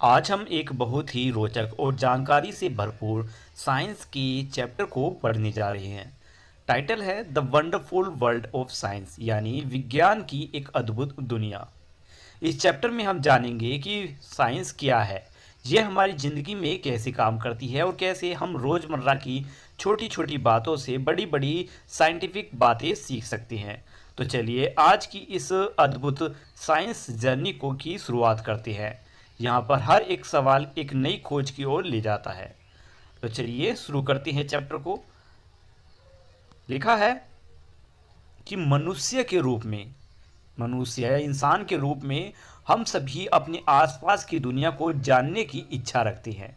आज हम एक बहुत ही रोचक और जानकारी से भरपूर साइंस की चैप्टर को पढ़ने जा रहे हैं। टाइटल है the wonderful world of science, यानी विज्ञान की एक अद्भुत दुनिया। इस चैप्टर में हम जानेंगे कि साइंस क्या है, यह हमारी ज़िंदगी में कैसे काम करती है और कैसे हम रोज़मर्रा की छोटी छोटी बातों से बड़ी बड़ी साइंटिफिक बातें सीख सकते हैं। तो चलिए आज की इस अद्भुत साइंस जर्नी को की शुरुआत करते हैं। यहाँ पर हर एक सवाल एक नई खोज की ओर ले जाता है। तो चलिए शुरू करते हैं चैप्टर को। लिखा है कि मनुष्य के रूप में, मनुष्य या इंसान के रूप में हम सभी अपने आसपास की दुनिया को जानने की इच्छा रखते हैं।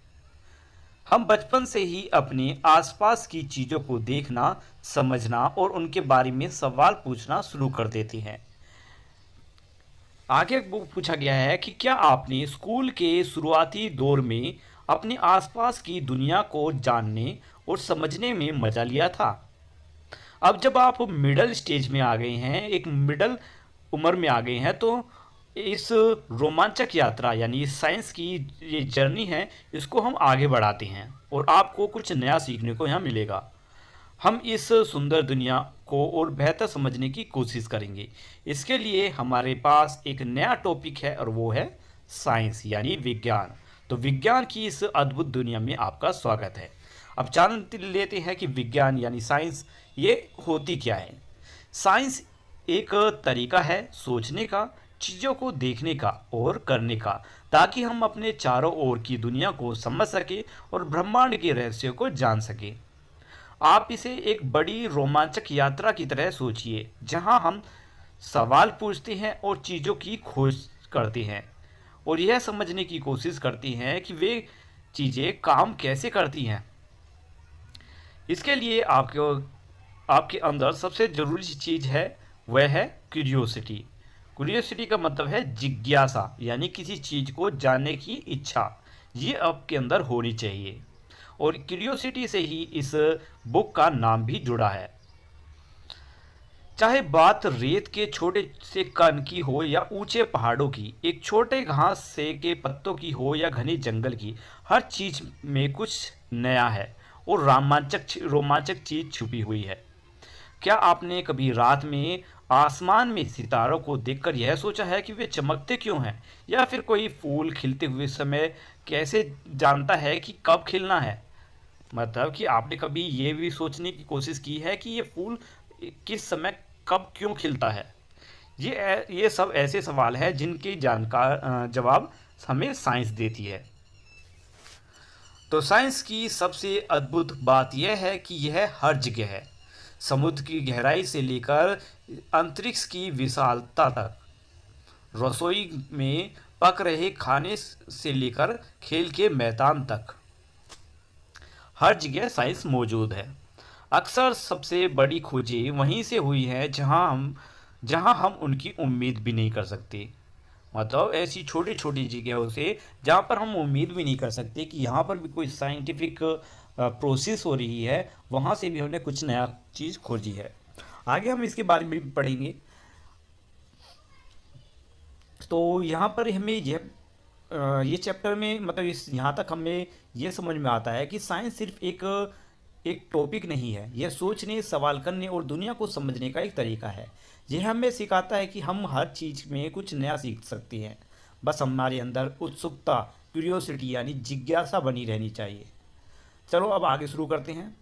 हम बचपन से ही अपने आसपास की चीज़ों को देखना, समझना और उनके बारे में सवाल पूछना शुरू कर देते हैं। आगे वो पूछा गया है कि क्या आपने स्कूल के शुरुआती दौर में अपने आसपास की दुनिया को जानने और समझने में मज़ा लिया था? अब जब आप मिडल स्टेज में आ गए हैं, एक मिडल उम्र में आ गए हैं, तो इस रोमांचक यात्रा यानी साइंस की ये जर्नी है, इसको हम आगे बढ़ाते हैं और आपको कुछ नया सीखने को यहाँ मिलेगा। हम इस सुंदर दुनिया को और बेहतर समझने की कोशिश करेंगे। इसके लिए हमारे पास एक नया टॉपिक है और वो है साइंस यानी विज्ञान। तो विज्ञान की इस अद्भुत दुनिया में आपका स्वागत है। अब जान लेते हैं कि विज्ञान यानी साइंस ये होती क्या है। साइंस एक तरीका है सोचने का, चीज़ों को देखने का और करने का, ताकि हम अपने चारों ओर की दुनिया को समझ सकें और ब्रह्मांड के रहस्यों को जान सकें। आप इसे एक बड़ी रोमांचक यात्रा की तरह सोचिए, जहां हम सवाल पूछते हैं और चीज़ों की खोज करते हैं और यह समझने की कोशिश करते हैं कि वे चीज़ें काम कैसे करती हैं। इसके लिए आपके अंदर सबसे ज़रूरी चीज़ है वह है क्यूरियोसिटी। क्यूरियोसिटी का मतलब है जिज्ञासा, यानी किसी चीज़ को जानने की इच्छा। ये आपके अंदर होनी चाहिए और क्यूरियोसिटी से ही इस बुक का नाम भी जुड़ा है। चाहे बात रेत के छोटे से कण की हो या ऊंचे पहाड़ों की, एक छोटे घास से के पत्तों की हो या घने जंगल की, हर चीज में कुछ नया है और रोमांचक चीज छुपी हुई है। क्या आपने कभी रात में आसमान में सितारों को देखकर यह सोचा है कि वे चमकते क्यों हैं, या फिर कोई फूल खिलते हुए समय कैसे जानता है कि कब खिलना है? मतलब कि आपने कभी ये भी सोचने की कोशिश की है कि ये फूल किस समय कब क्यों खिलता है? ये सब ऐसे सवाल हैं जिनकी जवाब हमें साइंस देती है। तो साइंस की सबसे अद्भुत बात यह है कि यह हर जगह है, समुद्र की गहराई से लेकर अंतरिक्ष की विशालता तक, रसोई में पक रहे खाने से लेकर खेल के मैदान तक, हर जगह साइंस मौजूद है। अक्सर सबसे बड़ी खोजें वहीं से हुई हैं जहां हम उनकी उम्मीद भी नहीं कर सकते। मतलब ऐसी छोटी छोटी जगहों से जहां पर हम उम्मीद भी नहीं कर सकते कि यहाँ पर भी कोई साइंटिफिक प्रोसेस हो रही है, वहाँ से भी हमने कुछ नया चीज़ खोजी है। आगे हम इसके बारे में भी पढ़ेंगे। तो यहाँ पर हमें ये चैप्टर में मतलब इस यहाँ तक हमें ये समझ में आता है कि साइंस सिर्फ एक एक टॉपिक नहीं है, यह सोचने, सवाल करने और दुनिया को समझने का एक तरीका है। यह हमें सिखाता है कि हम हर चीज़ में कुछ नया सीख सकते हैं, बस हमारे अंदर उत्सुकता, क्यूरियोसिटी यानी जिज्ञासा बनी रहनी चाहिए। चलो अब आगे शुरू करते हैं।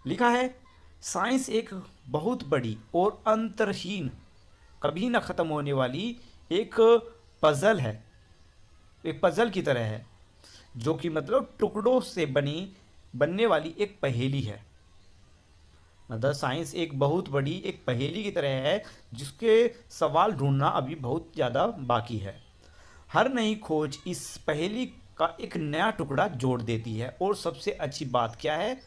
लिखा है साइंस एक बहुत बड़ी और अंतरहीन, कभी न ख़त्म होने वाली एक पजल है, एक पजल की तरह है, जो कि मतलब टुकड़ों से बनने वाली एक पहेली है। मतलब साइंस एक बहुत बड़ी एक पहेली की तरह है, जिसके सवाल ढूंढना अभी बहुत ज़्यादा बाकी है। हर नई खोज इस पहेली का एक नया टुकड़ा जोड़ देती है और सबसे अच्छी बात क्या है,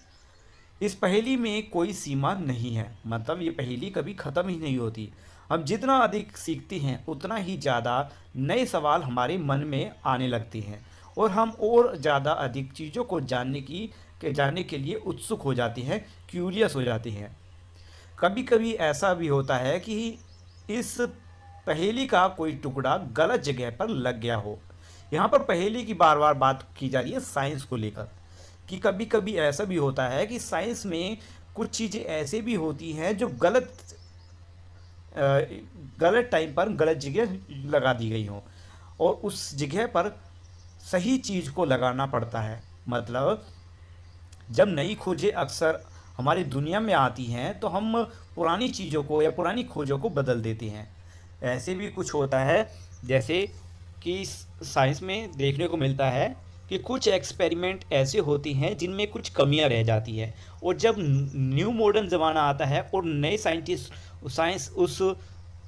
इस पहेली में कोई सीमा नहीं है। मतलब ये पहेली कभी ख़त्म ही नहीं होती। हम जितना अधिक सीखते हैं उतना ही ज़्यादा नए सवाल हमारे मन में आने लगते हैं और हम और ज़्यादा अधिक चीज़ों को जानने के लिए उत्सुक हो जाते हैं, क्यूरियस हो जाते हैं। कभी कभी ऐसा भी होता है कि इस पहेली का कोई टुकड़ा गलत जगह पर लग गया हो, यहाँ पर पहेली की बार बार बात की जा रही है साइंस को लेकर, कि कभी कभी ऐसा भी होता है कि साइंस में कुछ चीज़ें ऐसे भी होती हैं जो अ, गलत टाइम पर गलत जगह लगा दी गई हों, और उस जगह पर सही चीज़ को लगाना पड़ता है। मतलब जब नई खोजें अक्सर हमारी दुनिया में आती हैं तो हम पुरानी चीज़ों को या पुरानी खोजों को बदल देते हैं। ऐसे भी कुछ होता है, जैसे कि साइंस में देखने को मिलता है कि कुछ एक्सपेरिमेंट ऐसे होती हैं जिनमें कुछ कमियां रह जाती है, और जब न्यू मॉडर्न ज़माना आता है और नए साइंटिस्ट साइंस उस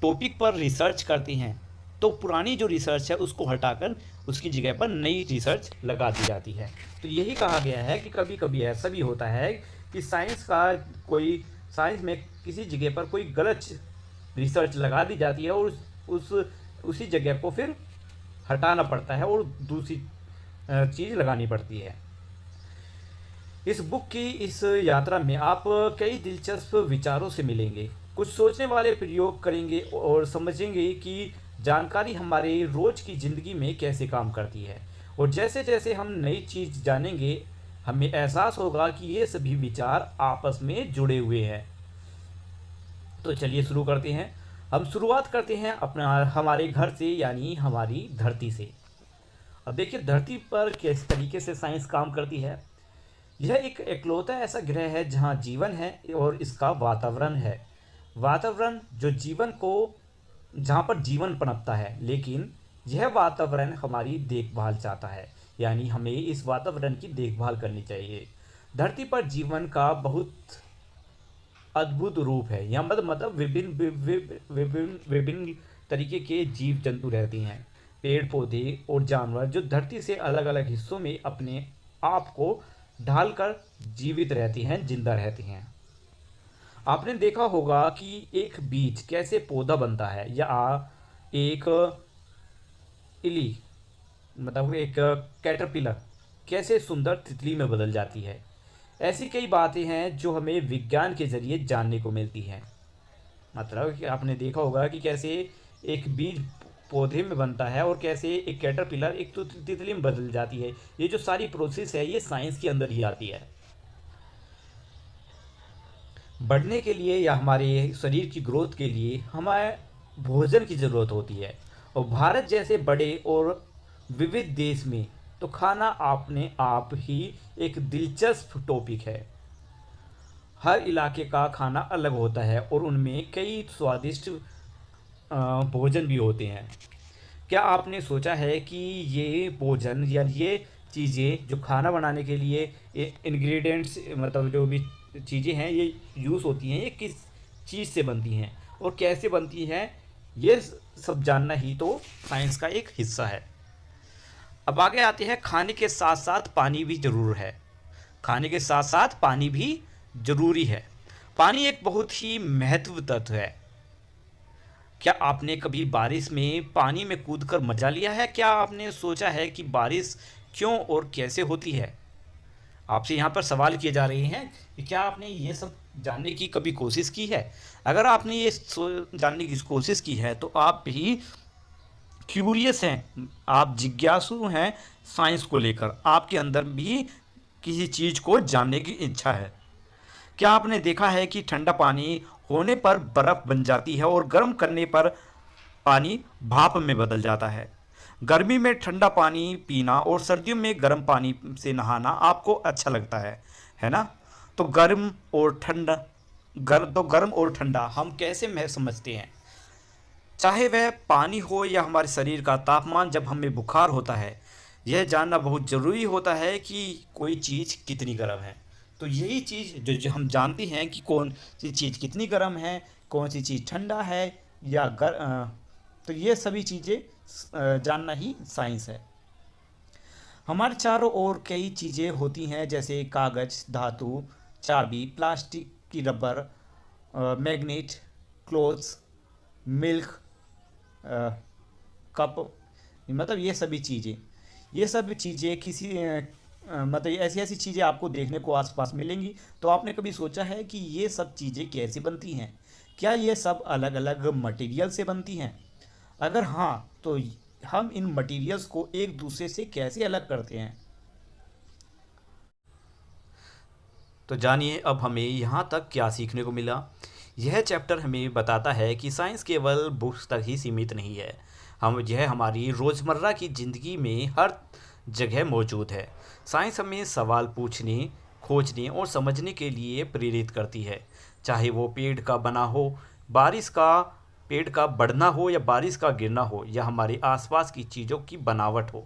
टॉपिक पर रिसर्च करती हैं, तो पुरानी जो रिसर्च है उसको हटाकर उसकी जगह पर नई रिसर्च लगा दी जाती है। तो यही कहा गया है कि कभी कभी ऐसा भी होता है कि साइंस में किसी जगह पर कोई गलत रिसर्च लगा दी जाती है, और उस उसी जगह को फिर हटाना पड़ता है और दूसरी चीज़ लगानी पड़ती है। इस बुक की इस यात्रा में आप कई दिलचस्प विचारों से मिलेंगे, कुछ सोचने वाले प्रयोग करेंगे और समझेंगे कि जानकारी हमारे रोज की ज़िंदगी में कैसे काम करती है। और जैसे जैसे हम नई चीज़ जानेंगे, हमें एहसास होगा कि ये सभी विचार आपस में जुड़े हुए हैं। तो चलिए शुरू करते हैं। हम शुरुआत करते हैं अपना हमारे घर से, यानी हमारी धरती से। अब देखिए धरती पर किस तरीके से साइंस काम करती है। यह एक इकलौता ऐसा ग्रह है जहाँ जीवन है और इसका वातावरण है। वातावरण जो जीवन को जहाँ पर जीवन पनपता है, लेकिन यह वातावरण हमारी देखभाल चाहता है, यानी हमें इस वातावरण की देखभाल करनी चाहिए। धरती पर जीवन का बहुत अद्भुत रूप है। यहाँ मतलब विभिन्न विभिन्न विभिन्न तरीके के जीव जंतु रहते हैं, पेड़ पौधे और जानवर, जो धरती से अलग अलग हिस्सों में अपने आप को ढालकर जीवित रहती हैं, जिंदा रहती हैं। आपने देखा होगा कि एक बीज कैसे पौधा बनता है, या एक इली मतलब एक कैटरपिलर कैसे सुंदर तितली में बदल जाती है। ऐसी कई बातें हैं जो हमें विज्ञान के जरिए जानने को मिलती हैं। मतलब कि आपने देखा होगा कि कैसे एक बीज पौधे में बनता है और कैसे एक कैटरपिलर एक तो तितली में बदल जाती है। ये जो सारी प्रोसेस है ये साइंस के अंदर ही आती है। बढ़ने के लिए या हमारे शरीर की ग्रोथ के लिए हमें भोजन की ज़रूरत होती है, और भारत जैसे बड़े और विविध देश में तो खाना अपने आप ही एक दिलचस्प टॉपिक है। हर इलाके का खाना अलग होता है और उनमें कई स्वादिष्ट भोजन भी होते हैं। क्या आपने सोचा है कि ये भोजन या ये चीज़ें जो खाना बनाने के लिए इंग्रेडिएंट्स मतलब जो भी चीज़ें हैं ये यूज़ होती हैं, ये किस चीज़ से बनती हैं और कैसे बनती हैं, ये सब जानना ही तो साइंस का एक हिस्सा है। अब आगे आते हैं, खाने के साथ साथ पानी भी ज़रूर है। खाने के साथ साथ पानी भी ज़रूरी है। पानी एक बहुत ही महत्व तत्व है। क्या आपने कभी बारिश में पानी में कूदकर मजा लिया है? क्या आपने सोचा है कि बारिश क्यों और कैसे होती है? आपसे यहाँ पर सवाल किए जा रहे हैं कि क्या आपने ये सब जानने की कभी कोशिश की है? अगर आपने ये जानने की कोशिश की है तो आप भी क्यूरियस हैं, आप जिज्ञासु हैं साइंस को लेकर, आपके अंदर भी किसी चीज़ को जानने की इच्छा है। क्या आपने देखा है कि ठंडा पानी होने पर बर्फ़ बन जाती है और गर्म करने पर पानी भाप में बदल जाता है। गर्मी में ठंडा पानी पीना और सर्दियों में गर्म पानी से नहाना आपको अच्छा लगता है ना? तो गर्म और ठंडा हम कैसे मैं समझते हैं? चाहे वह पानी हो या हमारे शरीर का तापमान, जब हमें बुखार होता है यह जानना बहुत ज़रूरी होता है कि कोई चीज़ कितनी गर्म है। तो यही चीज़ जो हम जानते हैं कि कौन सी चीज़ कितनी गर्म है, कौन सी चीज़ ठंडा है या तो ये सभी चीज़ें जानना ही साइंस है। हमारे चारों ओर कई चीज़ें होती हैं, जैसे कागज़, धातु, चाबी, प्लास्टिक की rubber, magnet, clothes, milk, cup, मतलब ये सब चीज़ें किसी मतलब ऐसी ऐसी चीज़ें आपको देखने को आसपास मिलेंगी। तो आपने कभी सोचा है कि ये सब चीज़ें कैसे बनती हैं? क्या ये सब अलग अलग मटेरियल से बनती हैं? अगर हाँ, तो हम इन मटेरियल्स को एक दूसरे से कैसे अलग करते हैं। तो जानिए अब हमें यहाँ तक क्या सीखने को मिला। यह चैप्टर हमें बताता है कि साइंस केवल बुक्स तक ही सीमित नहीं है, हम यह हमारी रोज़मर्रा की ज़िंदगी में हर जगह मौजूद है। साइंस हमें सवाल पूछने, खोजने और समझने के लिए प्रेरित करती है, चाहे वो पेड़ का बढ़ना हो या बारिश का गिरना हो या हमारे आसपास की चीज़ों की बनावट हो।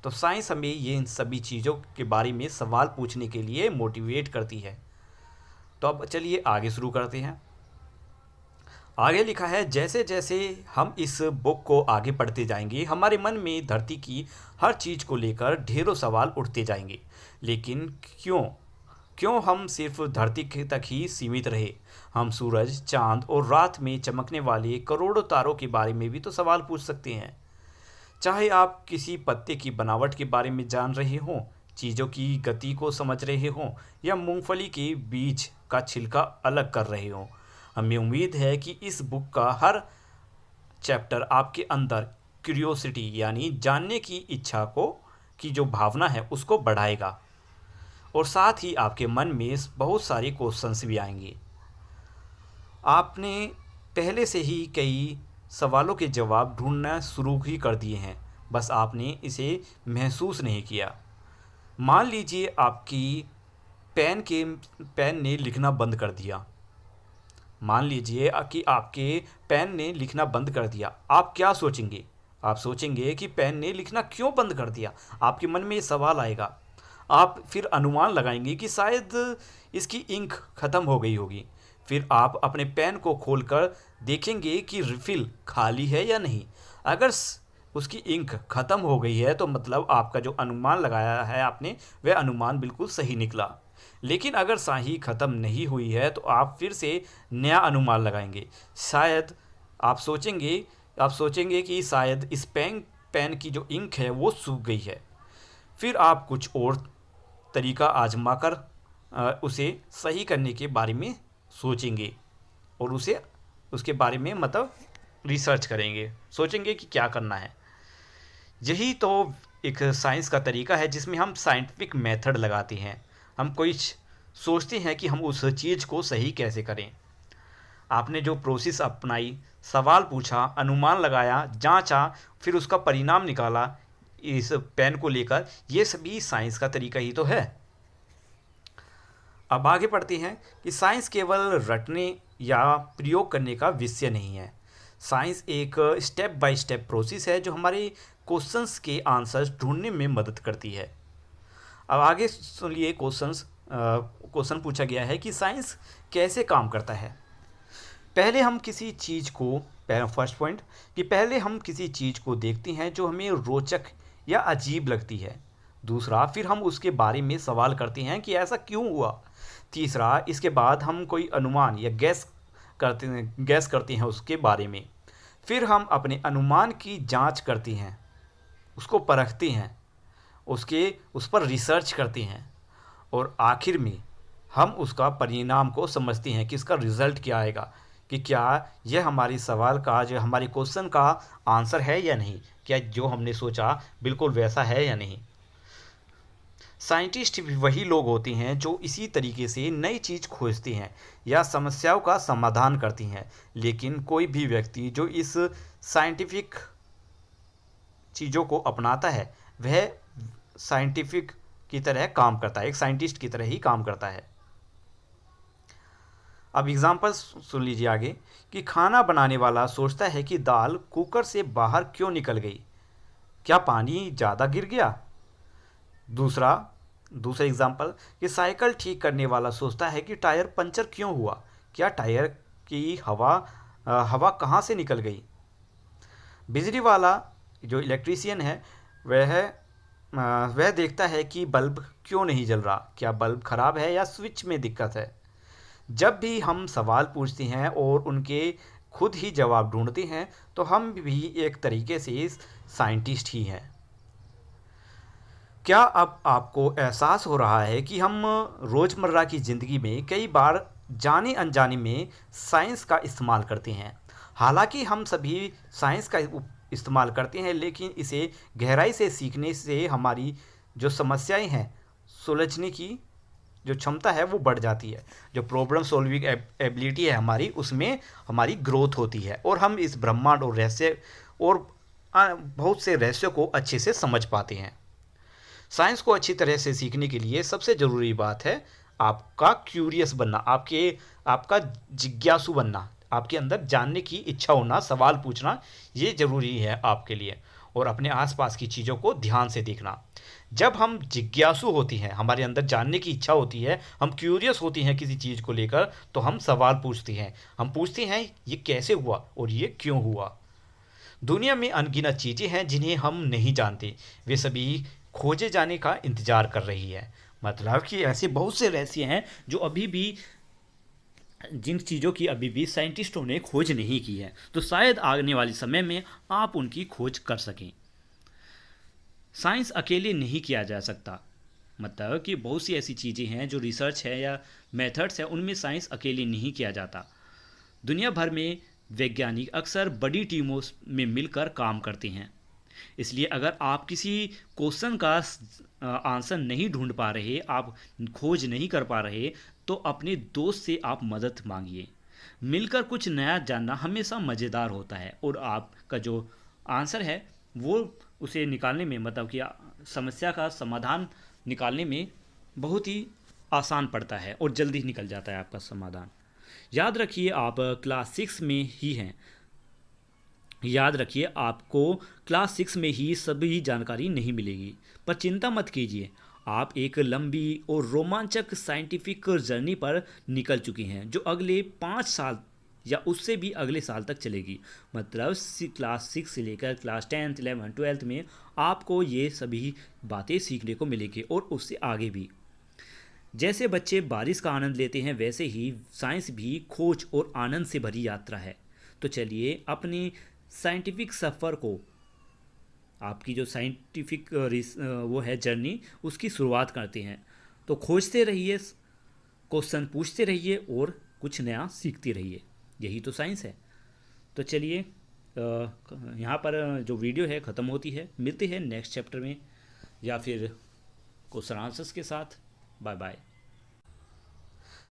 तो साइंस हमें ये इन सभी चीज़ों के बारे में सवाल पूछने के लिए मोटिवेट करती है। तो अब चलिए आगे शुरू करते हैं। आगे लिखा है, जैसे जैसे हम इस बुक को आगे पढ़ते जाएंगे हमारे मन में धरती की हर चीज़ को लेकर ढेरों सवाल उठते जाएंगे। लेकिन क्यों क्यों हम सिर्फ धरती तक ही सीमित रहे? हम सूरज, चांद और रात में चमकने वाले करोड़ों तारों के बारे में भी तो सवाल पूछ सकते हैं। चाहे आप किसी पत्ते की बनावट के बारे में जान रहे हों, चीज़ों की गति को समझ रहे हों या मूंगफली के बीज का छिलका अलग कर रहे हों, हमें उम्मीद है कि इस बुक का हर चैप्टर आपके अंदर क्यूरियोसिटी यानी जानने की इच्छा को की जो भावना है उसको बढ़ाएगा और साथ ही आपके मन में बहुत सारे क्वेश्चंस भी आएंगे। आपने पहले से ही कई सवालों के जवाब ढूंढना शुरू ही कर दिए हैं, बस आपने इसे महसूस नहीं किया। मान लीजिए आपकी पेन ने लिखना बंद कर दिया। मान लीजिए कि आपके पेन ने लिखना बंद कर दिया। आप क्या सोचेंगे? आप सोचेंगे कि पेन ने लिखना क्यों बंद कर दिया। आपके मन में ये सवाल आएगा। आप फिर अनुमान लगाएंगे कि शायद इसकी इंक ख़त्म हो गई होगी। फिर आप अपने पेन को खोलकर देखेंगे कि रिफ़िल खाली है या नहीं। अगर उसकी इंक ख़त्म हो गई है तो मतलब आपका जो अनुमान लगाया है आपने, वह अनुमान बिल्कुल सही निकला। लेकिन अगर स्याही ख़त्म नहीं हुई है तो आप फिर से नया अनुमान लगाएंगे। शायद आप सोचेंगे कि शायद इस पेन की जो इंक है वो सूख गई है। फिर आप कुछ और तरीका आजमा कर उसे सही करने के बारे में सोचेंगे और उसके बारे में मतलब रिसर्च करेंगे, सोचेंगे कि क्या करना है। यही तो एक साइंस का तरीका है जिसमें हम साइंटिफिक मेथड लगाते हैं। हम कोई सोचते हैं कि हम उस चीज़ को सही कैसे करें। आपने जो प्रोसेस अपनाई, सवाल पूछा, अनुमान लगाया, जांचा, फिर उसका परिणाम निकाला इस पेन को लेकर, ये सभी साइंस का तरीका ही तो है। अब आगे पढ़ते हैं कि साइंस केवल रटने या प्रयोग करने का विषय नहीं है। साइंस एक स्टेप बाय स्टेप प्रोसेस है जो हमारे क्वेश्चंस के आंसर्स ढूंढने में मदद करती है। अब आगे सुनिए क्वेश्चन पूछा गया है कि साइंस कैसे काम करता है। पहले हम किसी चीज़ को देखते हैं जो हमें रोचक या अजीब लगती है। दूसरा, फिर हम उसके बारे में सवाल करते हैं कि ऐसा क्यों हुआ। तीसरा, इसके बाद हम कोई अनुमान या गैस करते हैं उसके बारे में। फिर हम अपने अनुमान की जांच करते हैं, उसको परखते हैं, उस पर रिसर्च करते हैं और आखिर में हम उसका परिणाम को समझते हैं कि इसका रिज़ल्ट क्या आएगा, कि क्या यह हमारे सवाल का, जो हमारे क्वेश्चन का आंसर है या नहीं, क्या जो हमने सोचा बिल्कुल वैसा है या नहीं। साइंटिस्ट भी वही लोग होते हैं जो इसी तरीके से नई चीज़ खोजते हैं या समस्याओं का समाधान करते हैं। लेकिन कोई भी व्यक्ति जो इस साइंटिफिक चीज़ों को अपनाता है वह साइंटिफिक की तरह काम करता है, एक साइंटिस्ट की तरह ही काम करता है। अब एग्जाम्पल सुन लीजिए आगे कि खाना बनाने वाला सोचता है कि दाल कुकर से बाहर क्यों निकल गई, क्या पानी ज़्यादा गिर गया। दूसरा एग्जाम्पल कि साइकिल ठीक करने वाला सोचता है कि टायर पंचर क्यों हुआ, क्या टायर की हवा कहाँ से निकल गई। बिजली वाला जो इलेक्ट्रीशियन है वह देखता है कि बल्ब क्यों नहीं जल रहा, क्या बल्ब खराब है या स्विच में दिक्कत है। जब भी हम सवाल पूछते हैं और उनके खुद ही जवाब ढूंढते हैं तो हम भी एक तरीके से साइंटिस्ट ही हैं। क्या अब आपको एहसास हो रहा है कि हम रोज़मर्रा की ज़िंदगी में कई बार जाने अनजाने में साइंस का इस्तेमाल करते हैं। हालांकि हम सभी साइंस का इस्तेमाल करते हैं, लेकिन इसे गहराई से सीखने से हमारी जो समस्याएं हैं सुलझने की जो क्षमता है वो बढ़ जाती है। जो प्रॉब्लम सॉल्विंग एबिलिटी है हमारी, उसमें हमारी ग्रोथ होती है और हम इस ब्रह्मांड और रहस्य और बहुत से रहस्यों को अच्छे से समझ पाते हैं। साइंस को अच्छी तरह से सीखने के लिए सबसे ज़रूरी बात है आपका क्यूरियस बनना, आपका जिज्ञासु बनना, आपके अंदर जानने की इच्छा होना, सवाल पूछना, ये ज़रूरी है आपके लिए। और अपने आसपास की चीज़ों को ध्यान से देखना। जब हम जिज्ञासु होती हैं, हमारे अंदर जानने की इच्छा होती है, हम क्यूरियस होती हैं किसी चीज़ को लेकर, तो हम सवाल पूछते हैं। हम पूछते हैं ये कैसे हुआ और ये क्यों हुआ। दुनिया में अनगिनत चीज़ें हैं जिन्हें हम नहीं जानते, वे सभी खोजे जाने का इंतज़ार कर रही है। मतलब कि ऐसे बहुत से रहस्य हैं जो अभी भी, जिन चीज़ों की अभी भी साइंटिस्टों ने खोज नहीं की है, तो शायद आने वाले समय में आप उनकी खोज कर सकें। साइंस अकेले नहीं किया जा सकता, मतलब कि बहुत सी ऐसी चीज़ें हैं जो रिसर्च है या मेथड्स है, उनमें साइंस अकेले नहीं किया जाता। दुनिया भर में वैज्ञानिक अक्सर बड़ी टीमों में मिलकर काम करते हैं। इसलिए अगर आप किसी क्वेश्चन का आंसर नहीं ढूंढ पा रहे, आप खोज नहीं कर पा रहे, तो अपने दोस्त से आप मदद मांगिए। मिलकर कुछ नया जानना हमेशा मज़ेदार होता है और आपका जो आंसर है वो उसे निकालने में, मतलब कि समस्या का समाधान निकालने में बहुत ही आसान पड़ता है और जल्दी निकल जाता है आपका समाधान। याद रखिए आप क्लास 6 में ही हैं। याद रखिए आपको क्लास 6 में ही सभी जानकारी नहीं मिलेगी, पर चिंता मत कीजिए। आप एक लंबी और रोमांचक साइंटिफिक जर्नी पर निकल चुकी हैं जो अगले 5 साल या उससे भी अगले साल तक चलेगी। मतलब क्लास 6 से लेकर क्लास 10th 11th 12th में आपको ये सभी बातें सीखने को मिलेगी और उससे आगे भी। जैसे बच्चे बारिश का आनंद लेते हैं, वैसे ही साइंस भी खोज और आनंद से भरी यात्रा है। तो चलिए अपनी साइंटिफिक सफ़र को, आपकी जो साइंटिफिक वो है जर्नी, उसकी शुरुआत करते हैं। तो खोजते रहिए, क्वेश्चन पूछते रहिए और कुछ नया सीखते रहिए। यही तो साइंस है। तो चलिए यहाँ पर जो वीडियो है ख़त्म होती है। मिलते हैं नेक्स्ट चैप्टर में या फिर क्वेश्चन आंसर्स के साथ। Bye bye.